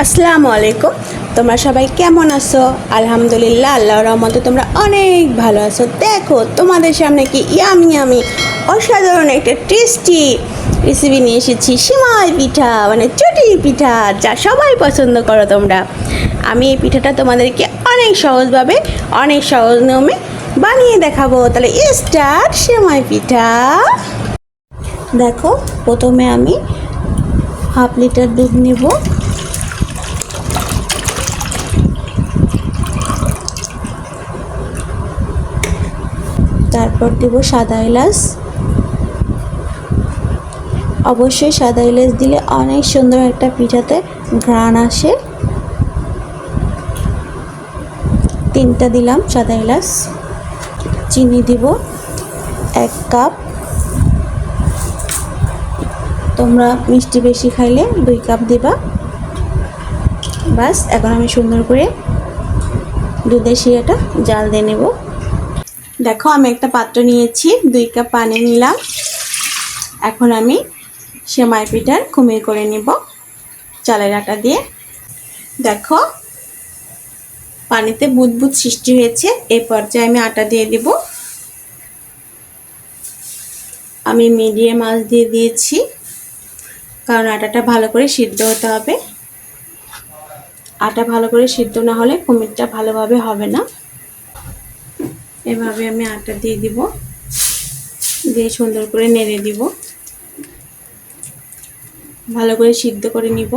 আসসালামু আলাইকুম। তোমরা সবাই কেমন আছো? আলহামদুলিল্লাহ, আল্লাহর রহমতে তোমরা অনেক ভালো আছো। দেখো তোমাদের সামনে কি ইয়ামি অসাধারণ একটা টেস্টি রেসিপি নিয়ে এসেছি। সেমাই পিঠা মানে চটি পিঠা, যা সবাই পছন্দ করো তোমরা। আমি এই পিঠাটা তোমাদেরকে অনেক সহজভাবে অনেক সহজ নিয়মে বানিয়ে দেখাবো। তাহলে স্টার্ট সেমাই পিঠা। দেখো প্রথমে আমি হাফ লিটার দুধ নেব। তারপর দেব সাদা এলাচ। অবশ্যই সাদা এলাচ দিলে অনেক সুন্দর একটা পিঠাতে ঘ্রাণ আসে। 3টা দিলাম সাদা এলাচ। চিনি দিব 1 কাপ। তোমরা মিষ্টি বেশি খাইলে 2 কাপ দিবা। বাস, এখন আমি সুন্দর করে দুধের শিরাটা জাল দিয়ে নেব। দেখো আমি একটা পাত্র নিয়েছি, 2 কাপ পানি নিলাম। এখন আমি সেমাই পিঠার খুমির করে নিব চালের আটা দিয়ে। দেখো পানিতে বুদবুদ সৃষ্টি হয়েছে, এই পর্যায়ে আমি আটা দিয়ে দিব। আমি মিডিয়াম আঁচ দিয়ে দিয়েছি, কারণ আটাটা ভালো করে সিদ্ধ হতে হবে। আটা ভালো করে সিদ্ধ না হলে খুমিরটা ভালোভাবে হবে না। এভাবে আমি আটা দিয়ে দিব, দিয়ে সুন্দর করে নেড়ে দিব, ভালো করে সিদ্ধ করে নিব।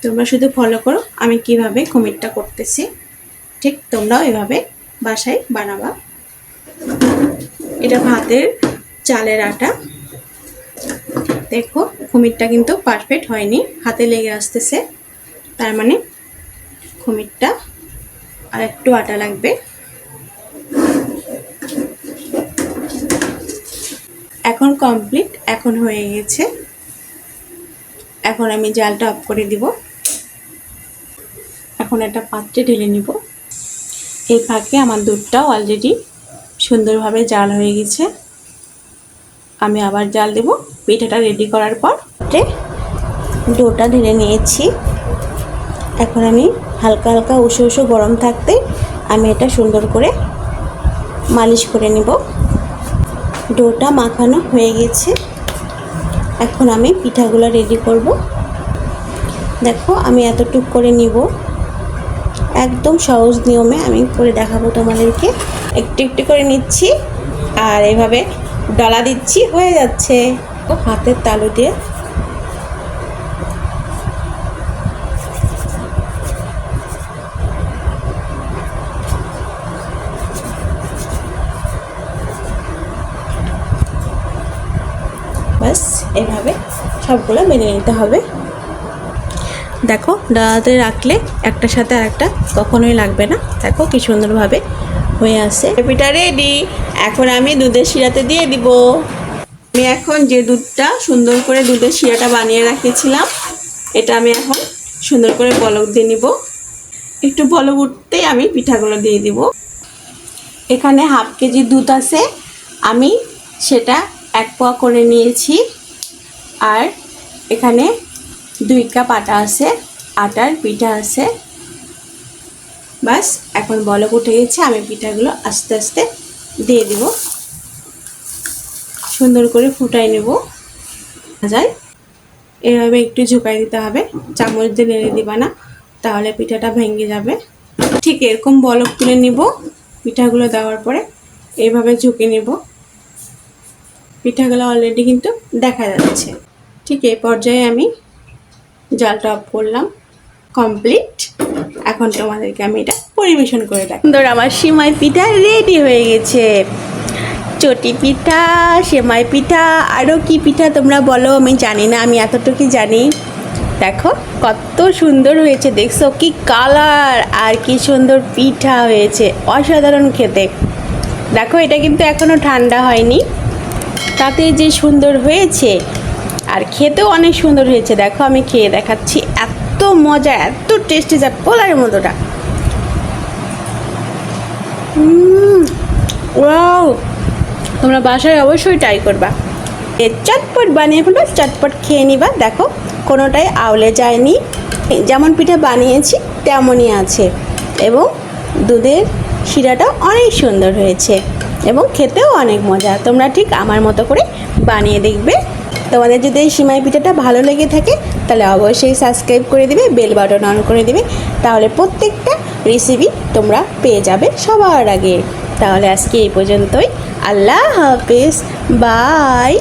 তোমরা শুধু ফলো করো আমি কিভাবে খুমিরটা করতেছি, ঠিক তোমরাও এভাবে বাসায় বানাবা। এটা ভাতের চালের আটা। দেখো খুমিরটা কিন্তু পারফেক্ট হয়নি, হাতে লেগে আসতেছে, তার মানে খুমিরটা আর একটু আটা লাগবে। এখন কমপ্লিট, এখন হয়ে গেছে। এখন আমি জালটা অফ করে দিব। এখন একটা পাত্রে ঢেলে নিব। এই ফাঁকে আমার দুধটাও অলরেডি সুন্দরভাবে জাল হয়ে গেছে। আমি আবার জাল দেব পিঠাটা রেডি করার পর। ডোটা ঢেলে নিয়েছি। এখন আমি হালকা হালকা উষো উষো গরম থাকতে আমি এটা সুন্দর করে মালিশ করে নিব। ডোটা মাখানো হয়ে গেছে। এখন আমি পিঠাগুলো রেডি করব। দেখো আমি এতটুকু করে নিব, একদম সহজ নিয়মে আমি করে দেখাবো তোমাদেরকে। একটু একটু করে নিচ্ছি আর এভাবে ডলা দিচ্ছি, হয়ে যাচ্ছে। হাতের তালু দিয়ে বাস এভাবে সবগুলো মেনে নিতে হবে। দেখো ডালাতে রাখলে একটার সাথে আরেকটা কখনোই লাগবে না। দেখো কি সুন্দরভাবে হয়ে আসে। পিঠা রেডি। এখন আমি দুধের শিরাতে দিয়ে দিব। আমি এখন যে দুধটা সুন্দর করে দুধের শিরাটা বানিয়ে রেখেছিলাম, এটা আমি এখন সুন্দর করে বলক দিয়ে নিব। একটু বলক উঠতেই আমি পিঠাগুলো দিয়ে দিব। এখানে হাফ কেজি দুধ আছে, আমি সেটা 1 পোয়া করে নিয়েছি। আর এখানে 2 কাপ আটা আছে, আটার পিঠা আছে। বাস এখন বলক উঠে গেছে, আমি পিঠাগুলো আস্তে আস্তে দিয়ে দিব। সুন্দর করে ফুটাই নেব। যায় এভাবে একটু ঝুঁকাই দিতে হবে, চামচ দিয়ে নেড়ে দিবা না, তাহলে পিঠাটা ভেঙে যাবে। ঠিক এরকম বলক তুলে নিব। পিঠাগুলো দেওয়ার পরে এইভাবে ঝুঁকে নেব। পিঠাগুলো অলরেডি কিন্তু দেখা যাচ্ছে। ঠিক এই পর্যায়ে আমি জালটা অফ করলাম। কমপ্লিট। এখন তোমাদেরকে আমি এটা পরিবেশন করে দেখ। সুন্দর আমার সেমাই পিঠা রেডি হয়ে গেছে। চটি পিঠা, সেমাই পিঠা, আরও কি পিঠা তোমরা বলো, আমি জানি না, আমি এতটুকুই জানি। দেখো কত সুন্দর হয়েছে, দেখছো কি কালার আর কি সুন্দর পিঠা হয়েছে, অসাধারণ খেতে। দেখো এটা কিন্তু এখনও ঠান্ডা হয়নি, তাতে যে সুন্দর হয়েছে আর খেতেও অনেক সুন্দর হয়েছে। দেখো আমি খেয়ে দেখাচ্ছি, এত মজা, এত টেস্টি, যা বলার মতোটা। ওয়াও, তোমরা বাসায় অবশ্যই ট্রাই করবা। চটপট বানিয়ে ফেলো, চটপট খেয়ে নিবা। দেখো কোনোটাই আউলে যায়নি, যেমন পিঠা বানিয়েছি তেমনই আছে, এবং দুধের শিরাটাও অনেক সুন্দর হয়েছে এবং খেতেও অনেক মজা। তোমরা ঠিক আমার মতো করে বানিয়ে দেখবে। তোমাদের যদি এই সিমাই পিঠাটা ভালো লেগে থাকে তাহলে অবশ্যই সাবস্ক্রাইব করে দিবে, বেল বাটন অন করে দিবে, তাহলে প্রত্যেকটা রেসিপি তোমরা পেয়ে যাবে সবার আগে। তাহলে আজকে এই পর্যন্তই। আল্লাহ হাফেজ, বাই।